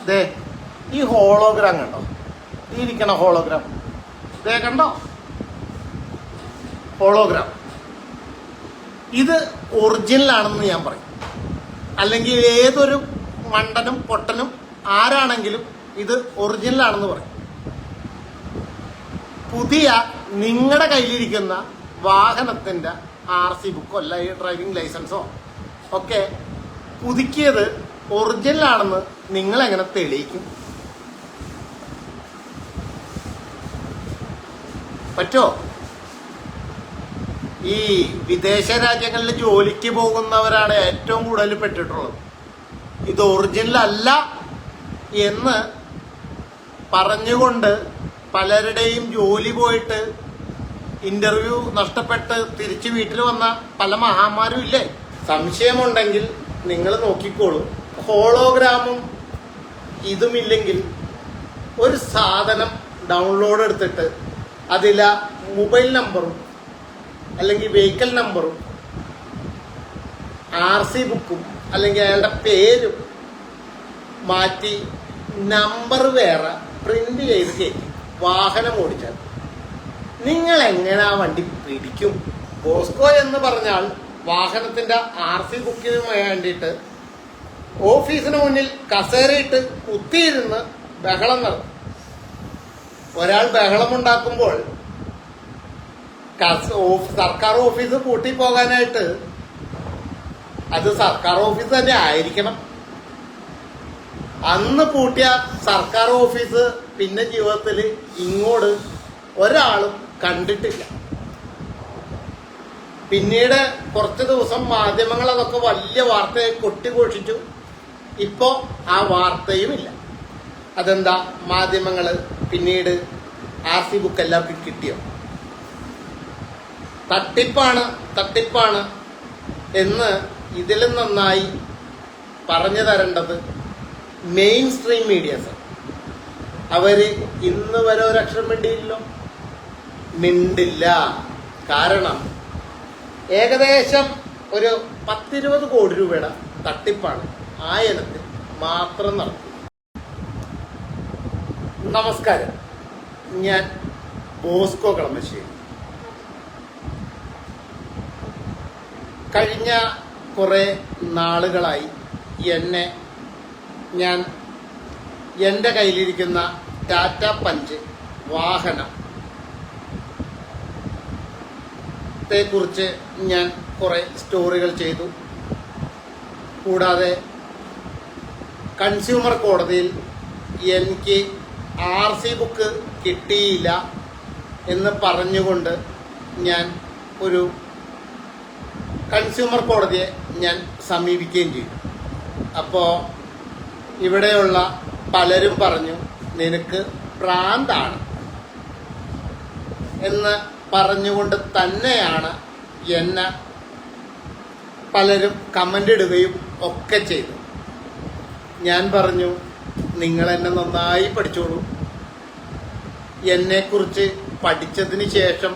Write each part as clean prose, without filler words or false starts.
ദേ ഈ ഹോളോഗ്രാം കണ്ടോ, ഈ ഇരിക്കണ ഹോളോഗ്രാം ദേ കണ്ടോ, ഹോളോഗ്രാം ഇത് ഒറിജിനൽ ആണെന്ന് ഞാൻ പറയും. അല്ലെങ്കിൽ ഏതൊരു മണ്ടനും പൊട്ടനും ആരാണെങ്കിലും ഇത് ഒറിജിനൽ ആണെന്ന് പറയും. പുതിയ നിങ്ങളുടെ കയ്യിലിരിക്കുന്ന വാഹനത്തിന്റെ RC ബുക്കോ അല്ല ഈ ഡ്രൈവിംഗ് ലൈസൻസോ ഒക്കെ പുതുക്കിയത് ഒറിജിനൽ ആണെന്ന് നിങ്ങൾ എങ്ങനെ തെളിയിക്കും? പറ്റോ? ഈ വിദേശ രാജ്യങ്ങളിൽ ജോലിക്ക് പോകുന്നവരാണ് ഏറ്റവും കൂടുതൽ പെട്ടിട്ടുള്ളത്. ഇത് ഒറിജിനൽ അല്ല എന്ന് പറഞ്ഞുകൊണ്ട് പലരുടെയും ജോലി പോയിട്ട് ഇന്റർവ്യൂ നഷ്ടപ്പെട്ട് തിരിച്ച് വീട്ടിൽ വന്ന പല മഹാന്മാരും ഇല്ലേ? സംശയമുണ്ടെങ്കിൽ നിങ്ങൾ നോക്കിക്കോളൂ. ഹോളോഗ്രാമും ഇതുമില്ലെങ്കിൽ ഒരു സാധനം ഡൗൺലോഡ് എടുത്തിട്ട് അതില മൊബൈൽ നമ്പറും അല്ലെങ്കിൽ വെഹിക്കിൾ നമ്പറും RC ബുക്കും അല്ലെങ്കിൽ അയാളുടെ പേരും മാറ്റി നമ്പർ വേറെ പ്രിന്റ് ചെയ്ത് കയറ്റി വാഹനം ഓടിച്ചാൽ നിങ്ങൾ എങ്ങനെ ആ വണ്ടി പിടിക്കും? ബോസ്കോ എന്ന് പറഞ്ഞാൽ വാഹനത്തിന്റെ RC ബുക്കിന് വേണ്ടിയിട്ട് ഓഫീസിന് മുന്നിൽ കസേരയിട്ട് കുത്തിയിരുന്ന് ബഹളം നടത്തും. ഒരാൾ ബഹളമുണ്ടാക്കുമ്പോൾ സർക്കാർ ഓഫീസ് പൂട്ടി പോകാനായിട്ട് അത് സർക്കാർ ഓഫീസ് തന്നെ ആയിരിക്കണം. അന്ന് പൂട്ടിയ സർക്കാർ ഓഫീസ് പിന്നെ ജീവിതത്തിൽ ഇങ്ങോട്ട് ഒരാളും കണ്ടിട്ടില്ല. പിന്നീട് കുറച്ച് ദിവസം മാധ്യമങ്ങൾ അതൊക്കെ വലിയ വാർത്തയെ കൊട്ടിഘോഷിച്ചു. ഇപ്പോ ആ വാർത്തയുമില്ല. അതെന്താ? മാധ്യമങ്ങൾ പിന്നീട് RC ബുക്ക് എല്ലാവർക്കും കിട്ടിയോ? തട്ടിപ്പാണ് എന്ന് ഇതിലും നന്നായി പറഞ്ഞു തരേണ്ടത് മെയിൻ സ്ട്രീം മീഡിയസ്. അവര് ഇന്ന് വരെ ഒരക്ഷരം മിണ്ടില്ല. കാരണം ഏകദേശം ഒരു 10-20 കോടി രൂപയുടെ തട്ടിപ്പാണ് ആ ഇനത്തിൽ മാത്രം നടത്തുന്നത്. നമസ്കാരം, ഞാൻ ബോസ്കോ കളമശ്ശേരി. കഴിഞ്ഞ കുറെ നാളുകളായി ഞാൻ എൻ്റെ കയ്യിലിരിക്കുന്ന ടാറ്റ പഞ്ച് വാഹനത്തെക്കുറിച്ച് ഞാൻ കുറെ സ്റ്റോറികൾ ചെയ്തു. കൂടാതെ കൺസ്യൂമർ കോടതിയിൽ എനിക്ക് RC ബുക്ക് കിട്ടിയില്ല എന്ന് പറഞ്ഞുകൊണ്ട് ഞാൻ ഒരു കൺസ്യൂമർ കോടതിയെ ഞാൻ സമീപിക്കുകയും ചെയ്തു. അപ്പോൾ ഇവിടെയുള്ള പലരും പറഞ്ഞു നിനക്ക് ഭ്രാന്താണ് എന്ന് പറഞ്ഞുകൊണ്ട് തന്നെയാണ് എന്നെ പലരും കമൻ്റ് ഇടുകയും ഒക്കെ ചെയ്തു. ഞാൻ പറഞ്ഞു നിങ്ങൾ എന്നെ നന്നായി പഠിച്ചോളൂ. എന്നെക്കുറിച്ച് പഠിച്ചതിന് ശേഷം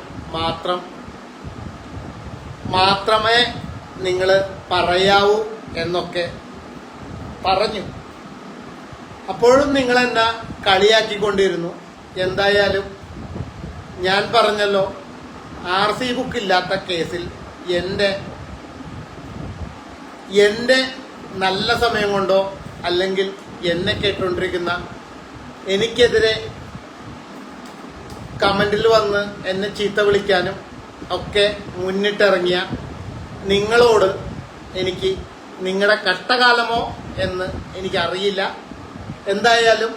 മാത്രമേ നിങ്ങൾ പറയാവൂ എന്നൊക്കെ പറഞ്ഞു. അപ്പോഴും നിങ്ങൾ എന്നെ കളിയാക്കിക്കൊണ്ടിരുന്നു. എന്തായാലും ഞാൻ പറഞ്ഞല്ലോ, RC ബുക്ക് ഇല്ലാത്ത കേസിൽ എൻ്റെ നല്ല സമയം കൊണ്ടോ അല്ലെങ്കിൽ എന്നെ കേട്ടുകൊണ്ടിരിക്കുന്ന എനിക്കെതിരെ കമന്റിൽ വന്ന് എന്നെ ചീത്ത വിളിക്കാനും ഒക്കെ മുന്നിട്ടിറങ്ങിയ നിങ്ങളോട് എനിക്ക് നിങ്ങളുടെ കഷ്ടകാലമോ എന്ന് എനിക്കറിയില്ല. എന്തായാലും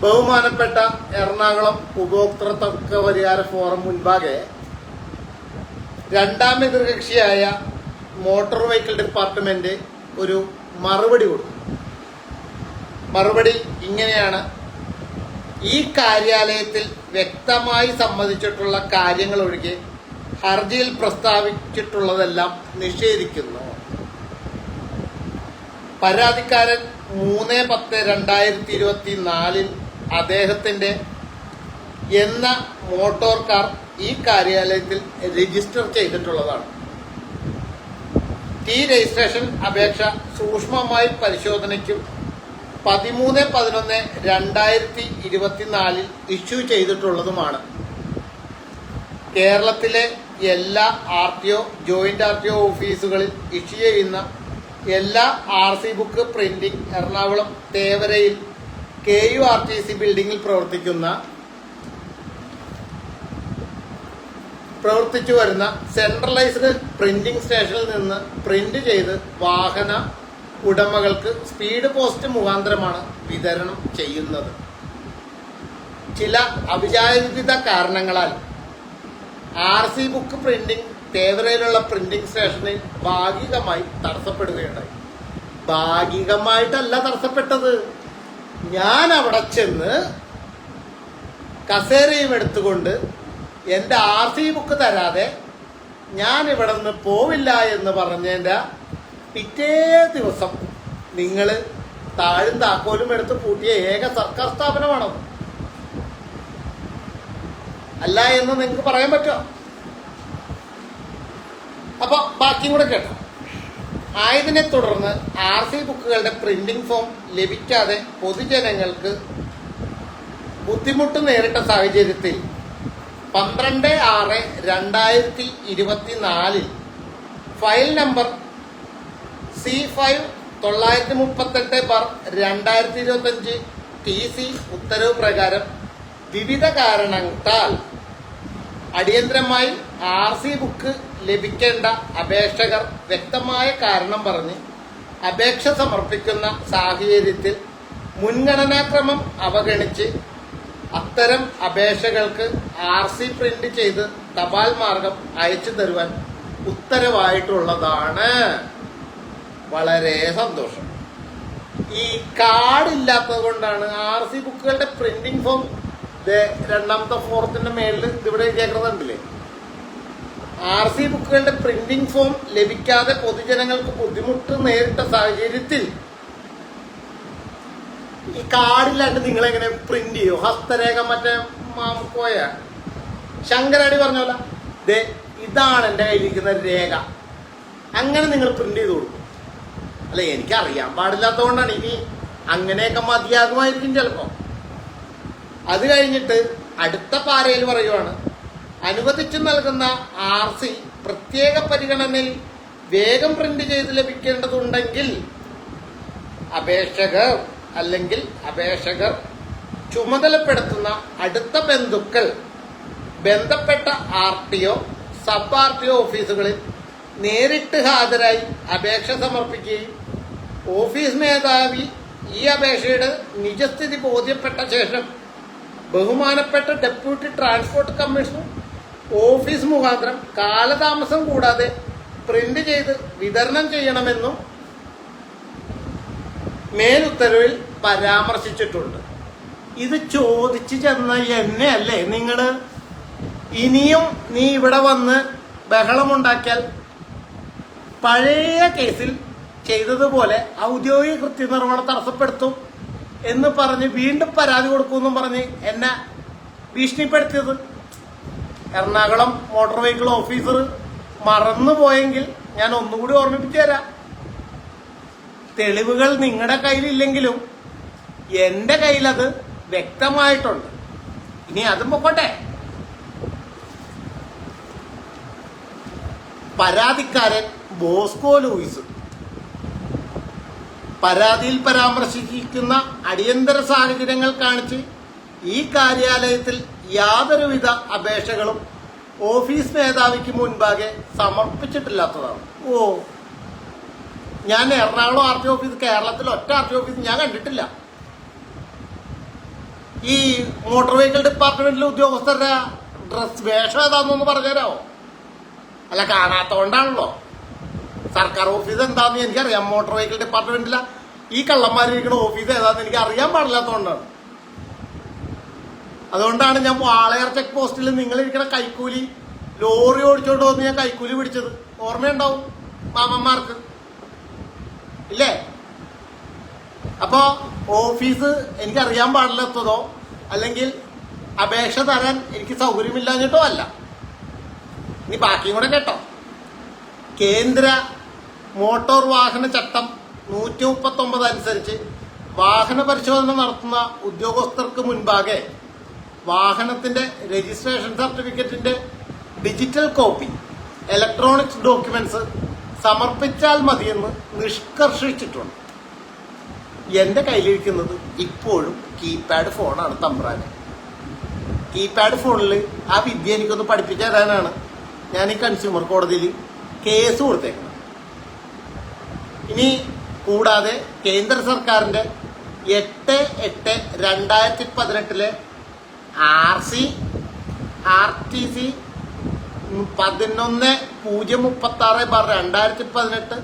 ബഹുമാനപ്പെട്ട എറണാകുളം ഉപഭോക്തൃ തർക്ക പരിഹാര ഫോറം മുൻപാകെ രണ്ടാം എതിർകക്ഷിയായ മോട്ടോർ വെഹിക്കിൾ ഡിപ്പാർട്ട്മെന്റ് ഒരു മറുപടി കൊടുത്തു. മറുപടി ഇങ്ങനെയാണ്: ഈ കാര്യാലയത്തിൽ വ്യക്തമായി സമ്മതിച്ചിട്ടുള്ള കാര്യങ്ങൾ ഒഴികെ ഹർജിയിൽ പ്രസ്താവിച്ചിട്ടുള്ളതെല്ലാം നിഷേധിക്കുന്നു. പരാതിക്കാരൻ 3/10/2024 അദ്ദേഹത്തിന്റെ എന്ന മോട്ടോർ കാർ ഈ കാര്യാലയത്തിൽ രജിസ്റ്റർ ചെയ്തിട്ടുള്ളതാണ്. രജിസ്ട്രേഷൻ അപേക്ഷ സൂക്ഷ്മമായി പരിശോധനയ്ക്കും 13/11/2024 ഇഷ്യൂ ചെയ്തിട്ടുള്ളതുമാണ്. കേരളത്തിലെ എല്ലാ RTO, ജോയിന്റ് RTO ഓഫീസുകളിൽ ഇഷ്യൂ ചെയ്യുന്ന എല്ലാ RC ബുക്ക് പ്രിന്റിംഗ് എറണാകുളം തേവരയിൽ KURTC ബിൽഡിങ്ങിൽ പ്രവർത്തിച്ചു വരുന്ന സെൻട്രലൈസ്ഡ് പ്രിന്റിംഗ് സ്റ്റേഷനിൽ നിന്ന് പ്രിന്റ് ചെയ്ത് വാഹന ഉടമകൾക്ക് സ്പീഡ് പോസ്റ്റ് മുഖാന്തരമാണ് വിതരണം ചെയ്യുന്നത്. ചില അവിചാരിത കാരണങ്ങളാൽ RC ബുക്ക് പ്രിന്റിംഗ് തേവരയിലുള്ള പ്രിന്റിംഗ് സ്റ്റേഷനിൽ ഭാഗികമായി തടസ്സപ്പെടുകയുണ്ടായി. ഭാഗികമായിട്ടല്ല തടസ്സപ്പെട്ടത്, ഞാൻ അവിടെ ചെന്ന് കസേരയും എടുത്തുകൊണ്ട് എൻ്റെ RC ബുക്ക് തരാതെ ഞാൻ ഇവിടെ നിന്ന് പോവില്ല എന്ന് പറഞ്ഞതിൻ്റെ പിറ്റേ ദിവസം നിങ്ങൾ താഴും താക്കോലും എടുത്ത് പൂട്ടിയ ഏക സർക്കാർ സ്ഥാപനമാണത്. അല്ല എന്ന് നിങ്ങൾക്ക് പറയാൻ പറ്റുമോ? അപ്പൊ ബാക്കിയും കൂടെ കേട്ടോ. ആയതിനെ തുടർന്ന് RC ബുക്കുകളുടെ പ്രിന്റിംഗ് ഫോം ലഭിക്കാതെ പൊതുജനങ്ങൾക്ക് ബുദ്ധിമുട്ട് നേരിട്ട സാഹചര്യത്തിൽ 12/6/2024 ഫയൽ നമ്പർ C5-938/2025 TC ഉത്തരവ് പ്രകാരം വിവിധ കാരണത്താൽ അടിയന്തരമായി RC ബുക്ക് ലഭിക്കേണ്ട അപേക്ഷകർ വ്യക്തമായ കാരണം പറഞ്ഞ് അപേക്ഷ സമർപ്പിക്കുന്ന സാഹചര്യത്തിൽ മുൻഗണനാക്രമം അവഗണിച്ച് അത്തരം അപേക്ഷകൾക്ക് RC പ്രിന്റ് ചെയ്ത് തപാൽ മാർഗം അയച്ചു തരുവാൻ ഉത്തരവായിട്ടുള്ളതാണ്. വളരെ സന്തോഷം. ഈ കാർഡ് ഇല്ലാത്തത് കൊണ്ടാണ് RC ബുക്കുകളുടെ പ്രിന്റിംഗ് ഫോം രണ്ടാമത്തെ ഫോറത്തിന്റെ മേളിൽ ഇവിടെ കേൾക്കുന്നുണ്ടല്ലേ, RC ബുക്കുകളുടെ പ്രിന്റിംഗ് ഫോം ലഭിക്കാതെ പൊതുജനങ്ങൾക്ക് ബുദ്ധിമുട്ട് നേരിട്ട സാഹചര്യത്തിൽ ഈ കാർഡില്ലാണ്ട് നിങ്ങളെങ്ങനെ പ്രിന്റ് ചെയ്യോ? ഹസ്തരേഖ മറ്റേ പോയ ശങ്കരാടി പറഞ്ഞോല, ഇതാണ് എൻ്റെ കയ്യിലിരിക്കുന്ന രേഖ, അങ്ങനെ നിങ്ങൾ പ്രിന്റ് ചെയ്ത് കൊടുക്കും. അല്ല, എനിക്കറിയാൻ പാടില്ലാത്തതുകൊണ്ടാണ്. ഇനി അങ്ങനെയൊക്കെ മതിയാകുമായിരിക്കും ചിലപ്പോൾ. അത് കഴിഞ്ഞിട്ട് അടുത്ത പാരയിൽ പറയുവാണ്, അനുവദിച്ചു നൽകുന്ന RC പ്രത്യേക പരിഗണനയിൽ വേഗം പ്രിന്റ് ചെയ്ത് ലഭിക്കേണ്ടതുണ്ടെങ്കിൽ അപേക്ഷകർ ചുമതലപ്പെടുത്തുന്ന അടുത്ത ബന്ധുക്കൾ ബന്ധപ്പെട്ട RTO, സബ് RTO ഓഫീസുകളിൽ നേരിട്ട് ഹാജരായി അപേക്ഷ സമർപ്പിക്കുകയും ഓഫീസ് മേധാവി ഈ അപേക്ഷയുടെ നിജസ്ഥിതി ബോധ്യപ്പെട്ട ശേഷം ബഹുമാനപ്പെട്ട ഡെപ്യൂട്ടി ട്രാൻസ്പോർട്ട് കമ്മീഷണർ ഓഫീസ് മുഖാന്തരം കാലതാമസം കൂടാതെ പ്രിന്റ് ചെയ്ത് വിതരണം ചെയ്യണമെന്നും മേലുത്തരവിൽ പരാമർശിച്ചിട്ടുണ്ട്. ഇത് ചോദിച്ചു ചെന്ന എന്നെ അല്ലേ നിങ്ങൾ ഇനിയും നീ ഇവിടെ വന്ന് ബഹളമുണ്ടാക്കിയാൽ പഴയ കേസിൽ ചെയ്തതുപോലെ ഔദ്യോഗിക കൃത്യനിർവഹണം തടസ്സപ്പെടുത്തും എന്ന് പറഞ്ഞ് വീണ്ടും പരാതി കൊടുക്കുമെന്നും പറഞ്ഞ് എന്നെ ഭീഷണിപ്പെടുത്തിയത് എറണാകുളം മോട്ടോർ വെഹിക്കിൾ ഓഫീസർ മറന്നുപോയെങ്കിൽ ഞാൻ ഒന്നുകൂടി ഓർമ്മിപ്പിച്ചു തരാം. തെളിവുകൾ നിങ്ങളുടെ കയ്യിലില്ലെങ്കിലും എൻ്റെ കയ്യിലത് വ്യക്തമായിട്ടുണ്ട്. ഇനി അതും പൊക്കോട്ടെ. പരാതിക്കാരൻ ബോസ്കോ ലൂയിസ് പരാതിയിൽ പരാമർശിക്കുന്ന അടിയന്തര സാഹചര്യങ്ങൾ കാണിച്ച് ഈ കാര്യാലയത്തിൽ യാതൊരുവിധ അപേക്ഷകളും ഓഫീസ് മേധാവിക്ക് മുൻപാകെ സമർപ്പിച്ചിട്ടില്ലാത്തതാണ്. ഞാൻ എറണാകുളം RTO ഓഫീസ്, കേരളത്തിൽ ഒറ്റ RTO ഓഫീസ് ഞാൻ കണ്ടിട്ടില്ല. ഈ മോട്ടോർ വെഹിക്കിൾ ഡിപ്പാർട്ട്മെന്റിലെ ഉദ്യോഗസ്ഥരുടെ ഡ്രസ് വേഷം ഏതാണെന്നൊന്ന് പറഞ്ഞുതരാമോ? അല്ല, കാണാത്തോണ്ടാണല്ലോ. സർക്കാർ ഓഫീസ് എന്താന്ന് എനിക്കറിയാം. മോട്ടോർ വെഹിക്കിൾ ഡിപ്പാർട്ട്മെന്റിലെ ഈ കള്ളന്മാരിരിക്കുന്ന ഓഫീസ് ഏതാന്ന് എനിക്ക് അറിയാൻ പാടില്ലാത്തതുകൊണ്ടാണ്. അതുകൊണ്ടാണ് ഞാൻ വാളയാർ ചെക്ക് പോസ്റ്റിൽ നിങ്ങളിരിക്കുന്ന കൈക്കൂലി ലോറി ഓടിച്ചോണ്ട് വന്ന് ഞാൻ കൈക്കൂലി പിടിച്ചത്. ഓർമ്മയുണ്ടാവും മാമന്മാർക്ക് ഇല്ലേ? അപ്പോ ഓഫീസ് എനിക്കറിയാൻ പാടില്ലാത്തതോ അല്ലെങ്കിൽ അപേക്ഷ തരാൻ എനിക്ക് സൗകര്യമില്ലാഞ്ഞിട്ടോ അല്ല. ഇനി ബാക്കിയും കൂടെ കേട്ടോ. കേന്ദ്ര മോട്ടോർ വാഹന ചട്ടം 139 അനുസരിച്ച് വാഹന പരിശോധന നടത്തുന്ന ഉദ്യോഗസ്ഥർക്ക് മുൻപാകെ വാഹനത്തിന്റെ രജിസ്ട്രേഷൻ സർട്ടിഫിക്കറ്റിന്റെ ഡിജിറ്റൽ കോപ്പി ഇലക്ട്രോണിക്സ് ഡോക്യുമെന്റ്സ് സമർപ്പിച്ചാൽ മതിയെന്ന് നിഷ്കർഷിച്ചിട്ടുണ്ട്. എന്റെ കയ്യിലിരിക്കുന്നത് ഇപ്പോഴും കീപാഡ് ഫോണാണ് തമ്പ്രാന്. കീപാഡ് ഫോണിൽ ആ വിദ്യ എനിക്കൊന്ന് പഠിപ്പിച്ചു തരാനാണ് ഞാൻ ഈ കൺസ്യൂമർ കോടതിയിൽ കേസ് കൊടുത്തേക്കുന്നത്. ഇനി കൂടാതെ കേന്ദ്ര സർക്കാരിന്റെ 8/8/2018 RTC 11/036/2018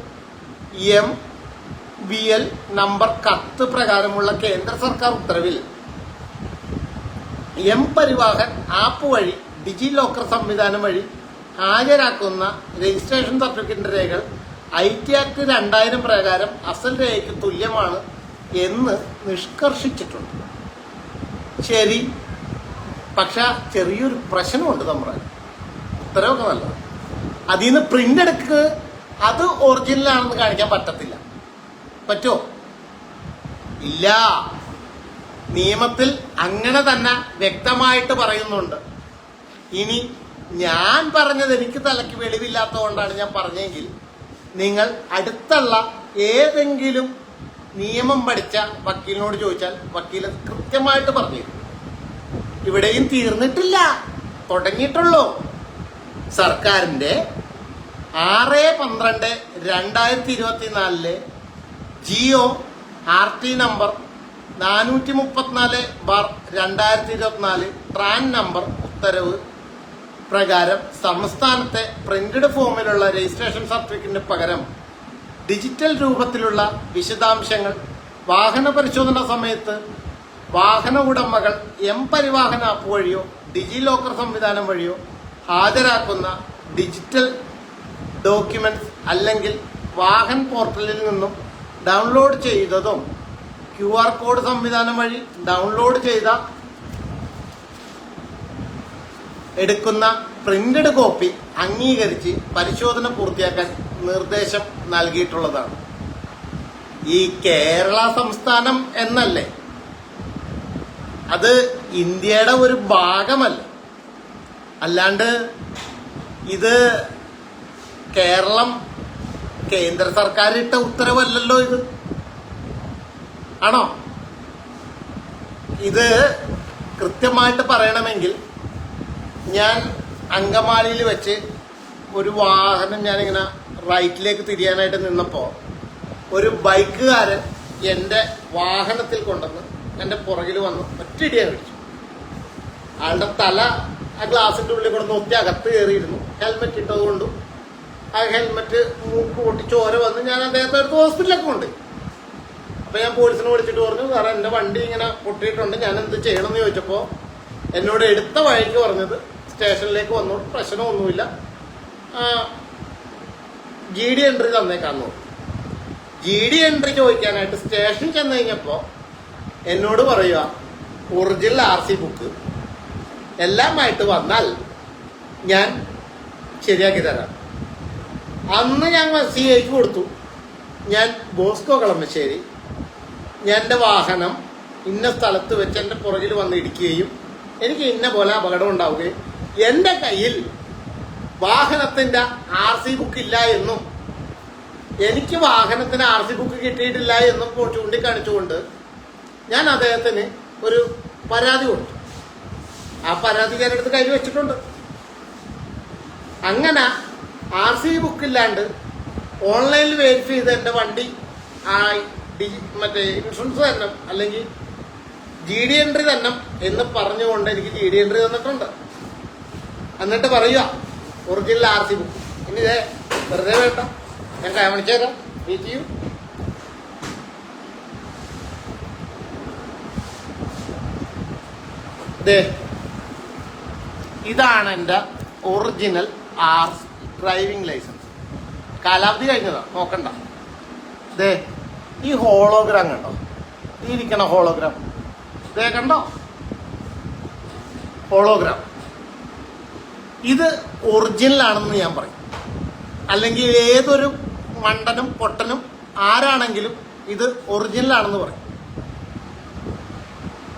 MVL നമ്പർ 10 പ്രകാരമുള്ള കേന്ദ്ര സർക്കാർ ഉത്തരവിൽ പരിവാഹൻ ആപ്പ് വഴി ഡിജി ലോക്കർ സംവിധാനം വഴി ഹാജരാക്കുന്ന രജിസ്ട്രേഷൻ സർട്ടിഫിക്കറ്റിന്റെ രേഖകൾ IT ആക്ട് 2000 പ്രകാരം അസൽ രേഖയ്ക്ക് തുല്യമാണ് എന്ന് നിഷ്കർഷിച്ചിട്ടുണ്ട്. ശരി, പക്ഷെ ചെറിയൊരു പ്രശ്നമുണ്ട്. നമ്മുടെ ഉത്തരവൊക്കെ നല്ലത്, അതിൽ നിന്ന് പ്രിന്റ് എടുക്കുക, അത് ഒറിജിനലാണെന്ന് കാണിക്കാൻ പറ്റത്തില്ല. പറ്റുമോ? ഇല്ല. നിയമത്തിൽ അങ്ങനെ തന്നെ വ്യക്തമായിട്ട് പറയുന്നുണ്ട്. ഇനി ഞാൻ പറഞ്ഞത് എനിക്ക് തലയ്ക്ക് വെളിവില്ലാത്തതുകൊണ്ടാണ് ഞാൻ പറഞ്ഞെങ്കിൽ നിങ്ങൾ അടുത്തുള്ള ഏതെങ്കിലും നിയമം പഠിച്ച വക്കീലിനോട് ചോദിച്ചാൽ വക്കീൽ കൃത്യമായിട്ട് പറഞ്ഞു തരും. ഇവിടെയും തീർന്നിട്ടില്ല, തുടങ്ങിയിട്ടുള്ളൂ. സർക്കാരിന്റെ 6/12/2024 ജിയോ RT നമ്പർ 434/2024 ട്രാൻ നമ്പർ ഉത്തരവ് പ്രകാരം സംസ്ഥാനത്തെ പ്രിന്റഡ് ഫോമിലുള്ള രജിസ്ട്രേഷൻ സർട്ടിഫിക്കറ്റിന് പകരം ഡിജിറ്റൽ രൂപത്തിലുള്ള വിശദാംശങ്ങൾ വാഹന പരിശോധന സമയത്ത് വാഹന ഉടമകൾ പരിവാഹൻ ആപ്പ് വഴിയോ ഡിജി ലോക്കർ സംവിധാനം വഴിയോ ഹാജരാക്കുന്ന ഡിജിറ്റൽ ഡോക്യുമെന്റ്സ് അല്ലെങ്കിൽ വാഹൻ പോർട്ടലിൽ നിന്നും ഡൗൺലോഡ് ചെയ്തതും QR കോഡ് സംവിധാനം വഴി ഡൗൺലോഡ് ചെയ്ത എടുക്കുന്ന പ്രിന്റഡ് കോപ്പി അംഗീകരിച്ച് പരിശോധന പൂർത്തിയാക്കാൻ നിർദ്ദേശം നൽകിയിട്ടുള്ളതാണ്. ഈ കേരള സംസ്ഥാനം എന്നല്ലേ, അത് ഇന്ത്യയുടെ ഒരു ഭാഗമല്ല. അല്ലാണ്ട് ഇത് കേരളം കേന്ദ്ര സർക്കാർ ഇട്ട ഉത്തരവല്ലല്ലോ. ഇത് ആണോ? ഇത് കൃത്യമായിട്ട് പറയണമെങ്കിൽ ഞാൻ അങ്കമാലിയിൽ വെച്ച് ഒരു വാഹനം ഞാനിങ്ങനെ റൈറ്റിലേക്ക് തിരിയാനായിട്ട് നിന്നപ്പോൾ ഒരു ബൈക്കുകാരൻ എൻ്റെ വാഹനത്തിൽ കൊണ്ടുവന്ന് എൻ്റെ പുറകിൽ വന്ന് ഒറ്റയിടിയാൻ കഴിച്ചു. ആളുടെ തല ആ ഗ്ലാസിൻ്റെ ഉള്ളിൽ കൊണ്ട് നോക്കി അകത്ത് കയറിയിരുന്നു. ഹെൽമെറ്റ് ഇട്ടതുകൊണ്ടും ആ ഹെൽമെറ്റ് മൂക്ക് പൊട്ടി ചോര വന്ന് ഞാൻ അദ്ദേഹത്തെ അടുത്ത് ഹോസ്പിറ്റലിലേക്ക് കൊണ്ടുപോയി. അപ്പം ഞാൻ പോലീസിനെ വിളിച്ചിട്ട് പറഞ്ഞു, സാറേ എൻ്റെ വണ്ടി ഇങ്ങനെ പൊട്ടിയിട്ടുണ്ട്, ഞാൻ എന്ത് ചെയ്യണമെന്ന് ചോദിച്ചപ്പോൾ എന്നോട് എടുത്ത വഴിക്ക് പറഞ്ഞത് സ്റ്റേഷനിലേക്ക് വന്നു, പ്രശ്നമൊന്നുമില്ല, GD എൻട്രി തന്നേക്കാന്ന് പറഞ്ഞു. GD എൻട്രി ചോദിക്കാനായിട്ട് സ്റ്റേഷനിൽ ചെന്ന് കഴിഞ്ഞപ്പോൾ എന്നോട് പറയുക, ഒറിജിനൽ RC ബുക്ക് എല്ലാമായിട്ട് വന്നാൽ ഞാൻ ശരിയാക്കി തരാം. അന്ന് ഞാൻ CIക്ക് കൊടുത്തു. ഞാൻ ബോസ്കോ കളമശ്ശേരി, ഞാൻ എൻ്റെ വാഹനം ഇന്ന സ്ഥലത്ത് വെച്ച് എൻ്റെ പുറകിൽ വന്ന് ഇടിക്കുകയും എനിക്ക് ഇന്ന പോലെ അപകടം ഉണ്ടാവുകയും എൻ്റെ കയ്യിൽ വാഹനത്തിൻ്റെ RC ബുക്ക് ഇല്ല എന്നും എനിക്ക് വാഹനത്തിന് RC ബുക്ക് കിട്ടിയിട്ടില്ല എന്നും ചൂണ്ടിക്കാണിച്ചുകൊണ്ട് ഞാൻ അദ്ദേഹത്തിന് ഒരു പരാതി കൊടുത്തു. ആ പരാതി ഞാനെടുത്ത് കയ്യിൽ വെച്ചിട്ടുണ്ട്. അങ്ങനെ RC ബുക്ക് ഇല്ലാണ്ട് ഓൺലൈനിൽ വെരിഫൈ ചെയ്ത് എൻ്റെ വണ്ടി മറ്റേ ഇൻഷുറൻസ് തന്നെ അല്ലെങ്കിൽ GD എൻട്രി തന്നെ എന്ന് പറഞ്ഞുകൊണ്ട് എനിക്ക് GD എൻട്രി തന്നിട്ടുണ്ട്. എന്നിട്ട് പറയുക ഒറിജിനൽ RC ബുക്ക്. ഇനി ഇതേ വെറുതെ വേണ്ട, ഞാൻ കാണിച്ചേക്കാം, വെയിറ്റ് ചെയ്യൂ. ഇതാണ് എൻ്റെ ഒറിജിനൽ ഡ്രൈവിംഗ് ലൈസൻസ്. കാലാവധി കഴിഞ്ഞതാ, നോക്കണ്ട. ഈ ഹോളോഗ്രാം കണ്ടോ? ഈ ഇരിക്കണ ഹോളോഗ്രാം കണ്ടോ? ഹോളോഗ്രാം ഇത് ഒറിജിനൽ ആണെന്ന് ഞാൻ പറയും. അല്ലെങ്കിൽ ഏതൊരു മണ്ടനും പൊട്ടനും ആരാണെങ്കിലും ഇത് ഒറിജിനൽ ആണെന്ന് പറയും.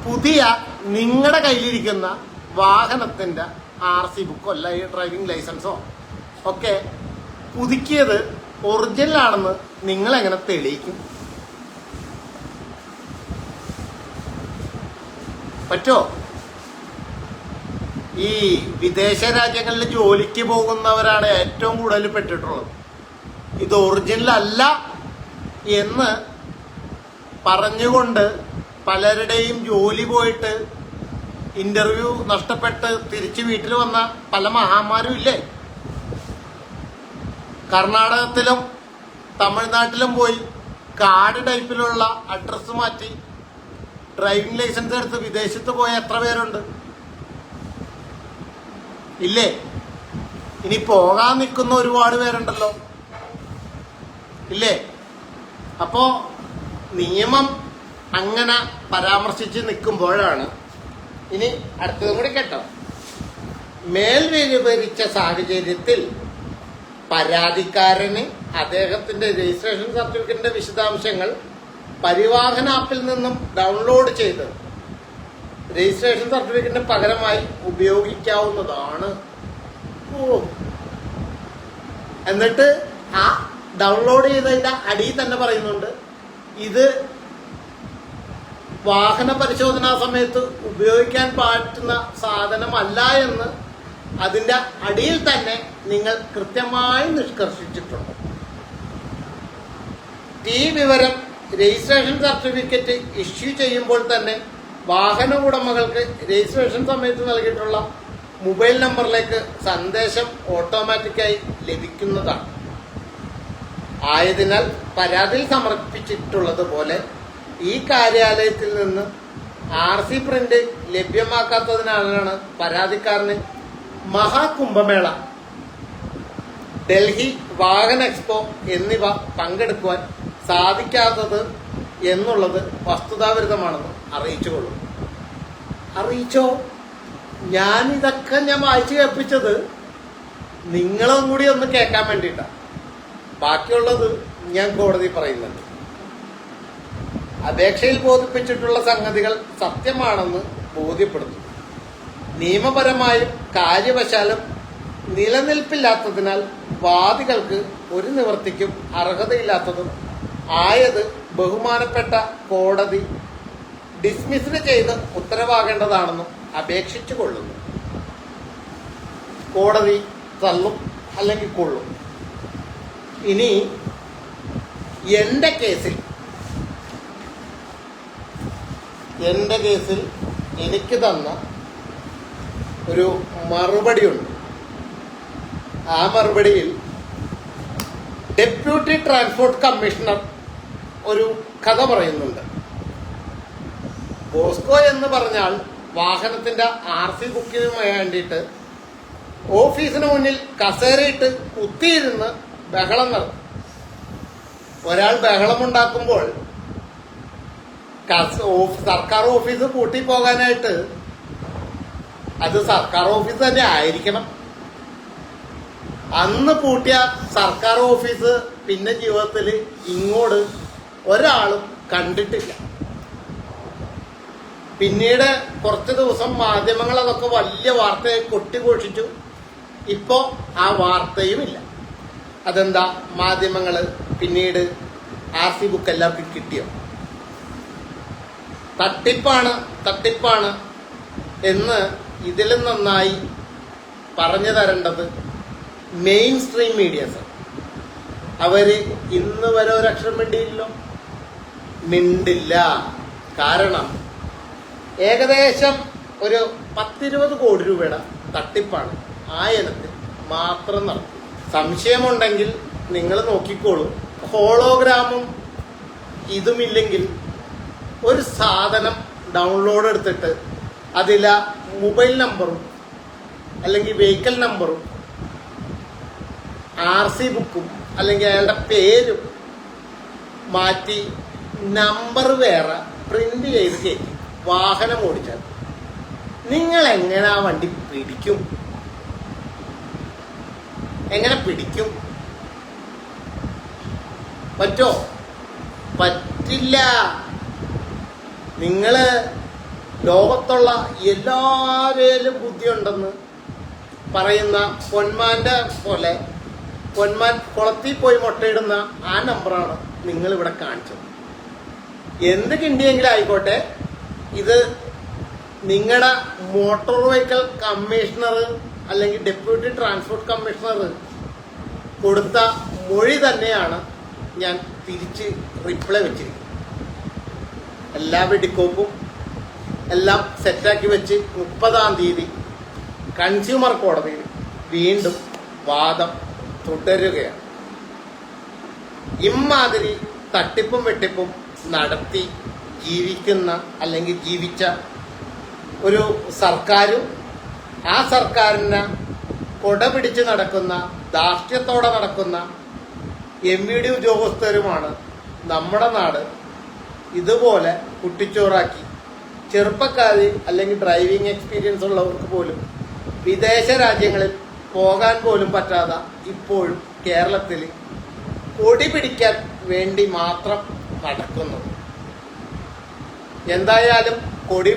പുതിയ നിങ്ങളുടെ കയ്യിലിരിക്കുന്ന വാഹനത്തിൻ്റെ RC ബുക്കോ അല്ല ഈ ഡ്രൈവിംഗ് ലൈസൻസോ ഒക്കെ പുതുക്കിയത് ഒറിജിനലാണെന്ന് നിങ്ങളെങ്ങനെ തെളിയിക്കും? പറ്റുമോ? ഈ വിദേശ രാജ്യങ്ങളിൽ ജോലിക്ക് പോകുന്നവരാണ് ഏറ്റവും കൂടുതൽ പെട്ടിട്ടുള്ളത്. ഇത് ഒറിജിനൽ അല്ല എന്ന് പറഞ്ഞുകൊണ്ട് പലരുടെയും ജോലി പോയിട്ട് ഇന്റർവ്യൂ നഷ്ടപ്പെട്ട് തിരിച്ച് വീട്ടിൽ വന്ന പല മഹാന്മാരും ഇല്ലേ? കർണാടകത്തിലും തമിഴ്നാട്ടിലും പോയി കാർഡ് ടൈപ്പിലുള്ള അഡ്രസ്സ് മാറ്റി ഡ്രൈവിംഗ് ലൈസൻസ് എടുത്ത് വിദേശത്ത് പോയ എത്ര പേരുണ്ട്? ഇല്ലേ? ഇനി പോകാൻ നിൽക്കുന്ന ഒരുപാട് പേരുണ്ടല്ലോ, ഇല്ലേ? അപ്പോ നിയമം അങ്ങനെ പരാമർശിച്ച് നിൽക്കുമ്പോഴാണ് ഇനി അടുത്തതും കൂടി കേട്ടോ. മേൽ വിവരിച്ച സാഹചര്യത്തിൽ പരാതിക്കാരന് അദ്ദേഹത്തിന്റെ രജിസ്ട്രേഷൻ സർട്ടിഫിക്കറ്റിന്റെ വിശദാംശങ്ങൾ പരിവാഹൻ ആപ്പിൽ നിന്നും ഡൗൺലോഡ് ചെയ്ത് രജിസ്ട്രേഷൻ സർട്ടിഫിക്കറ്റിന് പകരമായി ഉപയോഗിക്കാവുന്നതാണ്. എന്നിട്ട് ആ ഡൗൺലോഡ് ചെയ്തതിന്റെ അടിയിൽ തന്നെ പറയുന്നുണ്ട്, ഇത് വാഹന പരിശോധനാ സമയത്ത് ഉപയോഗിക്കാൻ പറ്റുന്ന സാധനമല്ല എന്ന് അതിന്റെ അടിയിൽ തന്നെ നിങ്ങൾ കൃത്യമായി നിഷ്കർഷിച്ചിട്ടുണ്ട്. ഈ വിവരം രജിസ്ട്രേഷൻ സർട്ടിഫിക്കറ്റ് ഇഷ്യൂ ചെയ്യുമ്പോൾ തന്നെ വാഹന ഉടമകൾക്ക് രജിസ്ട്രേഷൻ സമയത്ത് നൽകിയിട്ടുള്ള മൊബൈൽ നമ്പറിലേക്ക് സന്ദേശം ഓട്ടോമാറ്റിക്കായി ലഭിക്കുന്നതാണ്. ആയതിനാൽ പരാതിയിൽ സമർപ്പിച്ചിട്ടുള്ളതുപോലെ ഈ കാര്യാലയത്തിൽ നിന്ന് RC പ്രിന്റ് ലഭ്യമാക്കാത്തതിനാലാണ് പരാതിക്കാരന് മഹാകുംഭമേള, ഡൽഹി വാഹന എക്സ്പോ എന്നിവ പങ്കെടുക്കുവാൻ സാധിക്കാത്തത് എന്നുള്ളത് വസ്തുതാവിരുദ്ധമാണെന്ന് അറിയിച്ചുകൊള്ളും. അറിയിച്ചോ? ഞാനിതൊക്കെ ഞാൻ വായിച്ചു കേൾപ്പിച്ചത് നിങ്ങളും കൂടി ഒന്ന് കേൾക്കാൻ വേണ്ടിയിട്ടാണ്. ബാക്കിയുള്ളത് ഞാൻ കോടതി പറയുന്നുണ്ട്. അപേക്ഷയിൽ ബോധിപ്പിച്ചിട്ടുള്ള സംഗതികൾ സത്യമാണെന്ന് ബോധ്യപ്പെടുത്തുന്നു. നിയമപരമായും കാര്യവശാലും നിലനിൽപ്പില്ലാത്തതിനാൽ വാദികൾക്ക് ഒരു നിവൃത്തിക്കും അർഹതയില്ലാത്തതും ആയത് ബഹുമാനപ്പെട്ട കോടതി ഡിസ്മിസ് ചെയ്ത് ഉത്തരവാകേണ്ടതാണെന്നും അപേക്ഷിച്ചു കൊള്ളുന്നു. കോടതി തള്ളും അല്ലെങ്കിൽ കൊള്ളും. ഇനി എൻ്റെ കേസിൽ എനിക്ക് തന്ന ഒരു മറുപടിയുണ്ട്. ആ മറുപടിയിൽ ഡെപ്യൂട്ടി ട്രാൻസ്പോർട്ട് കമ്മീഷണർ ഒരു കഥ പറയുന്നുണ്ട്. ബോസ്കോ എന്ന് പറഞ്ഞാൽ വാഹനത്തിന്റെ RC ബുക്കിന് വേണ്ടിയിട്ട് ഓഫീസിന് മുന്നിൽ കസേരയിട്ട് കുത്തിയിരുന്ന് ബഹളം നടത്തും. ഒരാൾ ബഹളമുണ്ടാക്കുമ്പോൾ സർക്കാർ ഓഫീസ് പൂട്ടിപ്പോകാനായിട്ട് അത് സർക്കാർ ഓഫീസ് തന്നെ ആയിരിക്കണം. അന്ന് പൂട്ടിയ സർക്കാർ ഓഫീസ് പിന്നെ ജീവിതത്തിൽ ഇങ്ങോട്ട് ഒരാളും കണ്ടിട്ടില്ല. പിന്നീട് കുറച്ച് ദിവസം മാധ്യമങ്ങൾ അതൊക്കെ വലിയ വാർത്തയെ കൊട്ടിഘോഷിച്ചു. ഇപ്പോ ആ വാർത്തയുമില്ല. അതെന്താ? മാധ്യമങ്ങൾ പിന്നീട് RC ബുക്ക് എല്ലാവർക്കും കിട്ടിയോ? തട്ടിപ്പാണ് എന്ന് ഇതിലും നന്നായി പറഞ്ഞു തരേണ്ടത് മെയിൻ സ്ട്രീം മീഡിയസ്. അവര് ഇന്ന് വരെ ഒരക്ഷരം മിണ്ടില്ല. കാരണം ഏകദേശം ഒരു 10-20 കോടി രൂപയുടെ തട്ടിപ്പാണ് ആ ഇനത്തിൽ മാത്രം നടത്തി. സംശയമുണ്ടെങ്കിൽ നിങ്ങൾ നോക്കിക്കോളൂ. ഹോളോഗ്രാമും ഇതുമില്ലെങ്കിൽ ഒരു സാധനം ഡൗൺലോഡ് എടുത്തിട്ട് അതില മൊബൈൽ നമ്പറും അല്ലെങ്കിൽ വെഹിക്കിൾ നമ്പറും RC ബുക്കും അല്ലെങ്കിൽ അയാളുടെ പേരും മാറ്റി നമ്പർ വേറെ പ്രിന്റ് ചെയ്ത് കയറ്റി വാഹനം ഓടിച്ചാൽ നിങ്ങൾ എങ്ങനെ ആ വണ്ടി പിടിക്കും? എങ്ങനെ പിടിക്കും? പറ്റോ? പറ്റില്ല. നിങ്ങള് ലോകത്തുള്ള എല്ലാവരിലും ബുദ്ധിയുണ്ടെന്ന് പറയുന്ന പൊന്മാൻ്റെ പോലെ പൊന്മാൻ കുളത്തിൽ പോയി മുട്ടയിടുന്ന ആ നമ്പറാണ് നിങ്ങളിവിടെ കാണിച്ചത്. എന്ത് കിണ്ടിയെങ്കിലും ആയിക്കോട്ടെ, ഇത് നിങ്ങളുടെ മോട്ടോർ വെഹിക്കിൾ കമ്മീഷണർ അല്ലെങ്കിൽ ഡെപ്യൂട്ടി ട്രാൻസ്പോർട്ട് കമ്മീഷണർ കൊടുത്ത മൊഴി തന്നെയാണ് ഞാൻ തിരിച്ച് റിപ്ലൈ വെച്ചിരിക്കുന്നത്. എല്ലാ വെടിക്കോപ്പും എല്ലാം സെറ്റാക്കി വെച്ച് 30-ാം തീയതി കൺസ്യൂമർ കോടതിയിൽ വീണ്ടും വാദം തുടരുകയാണ്. ഇമ്മാതിരി തട്ടിപ്പും വെട്ടിപ്പും നടത്തി ജീവിക്കുന്ന അല്ലെങ്കിൽ ജീവിച്ച ഒരു സർക്കാരും ആ സർക്കാരിനെ കൊട പിടിച്ച് നടക്കുന്ന ധാർഷ്ട്യത്തോടെ നടക്കുന്ന MVD ഉദ്യോഗസ്ഥരുമാണ് നമ്മുടെ നാട് ഇതുപോലെ കുട്ടിച്ചോറാക്കി ചെറുപ്പക്കാർ അല്ലെങ്കിൽ ഡ്രൈവിംഗ് എക്സ്പീരിയൻസ് ഉള്ളവർക്ക് പോലും വിദേശ രാജ്യങ്ങളിൽ പോകാൻ പോലും പറ്റാതെ ഇപ്പോഴും കേരളത്തിൽ കൊടി പിടിക്കാൻ വേണ്ടി മാത്രം നടക്കുന്നത്. എന്തായാലും കൊടി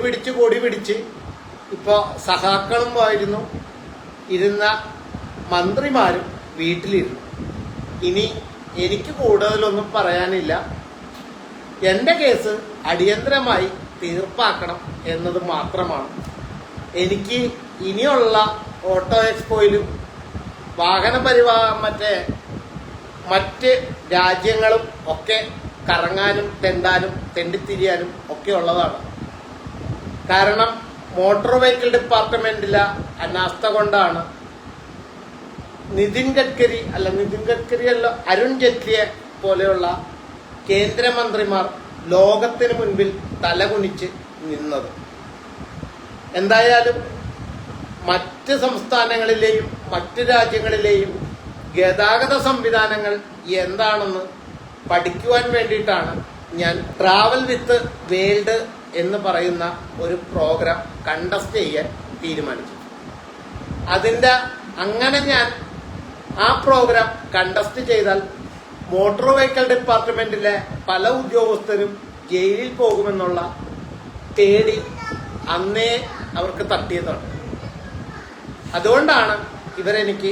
പിടിച്ച് ഇപ്പോൾ സഹാക്കളും ആയിരുന്നു, ഇരുന്ന മന്ത്രിമാരും വീട്ടിലിരുന്നു. ഇനി എനിക്ക് കൂടുതലൊന്നും പറയാനില്ല. എൻ്റെ കേസ് അടിയന്തരമായി തീർപ്പാക്കണം എന്നത് മാത്രമാണ്. എനിക്ക് ഇനിയുള്ള ഓട്ടോ എക്സ്പോയിലും വാഹന മറ്റ് രാജ്യങ്ങളും ഒക്കെ കറങ്ങാനും തെണ്ടാനും തെണ്ടിത്തിരിയാനും ഒക്കെ ഉള്ളതാണ്. കാരണം മോട്ടോർ വെഹിക്കിൾ ഡിപ്പാർട്ട്മെന്റിലെ അനാസ്ഥ കൊണ്ടാണ് നിതിൻ ഗഡ്കരി അല്ല അരുൺ ജെയ്റ്റ്ലിയെ പോലെയുള്ള കേന്ദ്രമന്ത്രിമാർ ലോകത്തിന് മുൻപിൽ തലകുനിച്ച് നിന്നത്. എന്തായാലും മറ്റ് സംസ്ഥാനങ്ങളിലെയും മറ്റ് രാജ്യങ്ങളിലെയും ഗതാഗത സംവിധാനങ്ങൾ എന്താണെന്ന് പഠിക്കുവാൻ വേണ്ടിയിട്ടാണ് ഞാൻ ട്രാവൽ വിത്ത് വേൾഡ് എന്ന് പറയുന്ന ഒരു പ്രോഗ്രാം കണ്ടസ്റ്റ് ചെയ്യാൻ തീരുമാനിച്ചു. അങ്ങനെ ഞാൻ ആ പ്രോഗ്രാം കണ്ടസ്റ്റ് ചെയ്താൽ മോട്ടോർ വെഹിക്കിൾ ഡിപ്പാർട്ട്മെന്റിലെ പല ഉദ്യോഗസ്ഥരും ജയിലിൽ പോകുമെന്നുള്ള പേടി അന്നേ അവർക്ക് തട്ടിയതാണ്. അതുകൊണ്ടാണ് ഇവരെനിക്ക്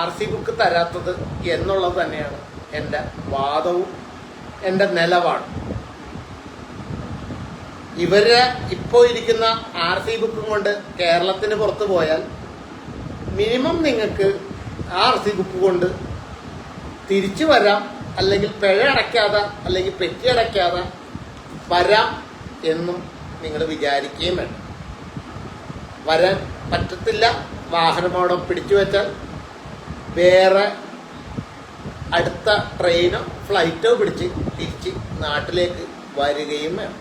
RC ബുക്ക് തരാത്തത് എന്നുള്ളത് തന്നെയാണ് എൻ്റെ വാദവും എൻ്റെ നിലപാടും. ഇവരെ ഇപ്പോൾ ഇരിക്കുന്ന RC ബുക്കും കൊണ്ട് കേരളത്തിന് പുറത്ത് പോയാൽ മിനിമം നിങ്ങൾക്ക് RC ബുക്ക് കൊണ്ട് തിരിച്ചു വരാം, അല്ലെങ്കിൽ പിഴ അടയ്ക്കാതെ അല്ലെങ്കിൽ പെറ്റി അടയ്ക്കാതെ വരാം എന്നും നിങ്ങൾ വിചാരിക്കുകയും വേണം. വരാൻ പറ്റത്തില്ല. വാഹനം അവിടെ പിടിച്ചു വെച്ചാൽ വേറെ അടുത്ത ട്രെയിനോ ഫ്ലൈറ്റോ പിടിച്ച് തിരിച്ച് നാട്ടിലേക്ക് വരികയും വേണം.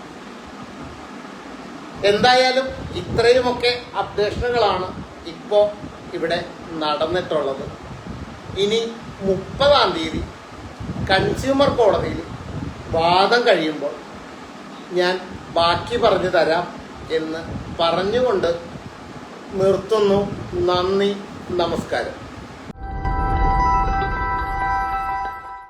എന്തായാലും ഇത്രയുമൊക്കെ അപ്ഡേഷനുകളാണ് ഇപ്പോൾ ഇവിടെ നടന്നിട്ടുള്ളത്. ഇനി 30-ാം തീയതി കൺസ്യൂമർ കോടതിയിൽ വാദം കഴിയുമ്പോൾ ഞാൻ ബാക്കി പറഞ്ഞു തരാം എന്ന് പറഞ്ഞുകൊണ്ട് നിർത്തുന്നു. നന്ദി, നമസ്കാരം.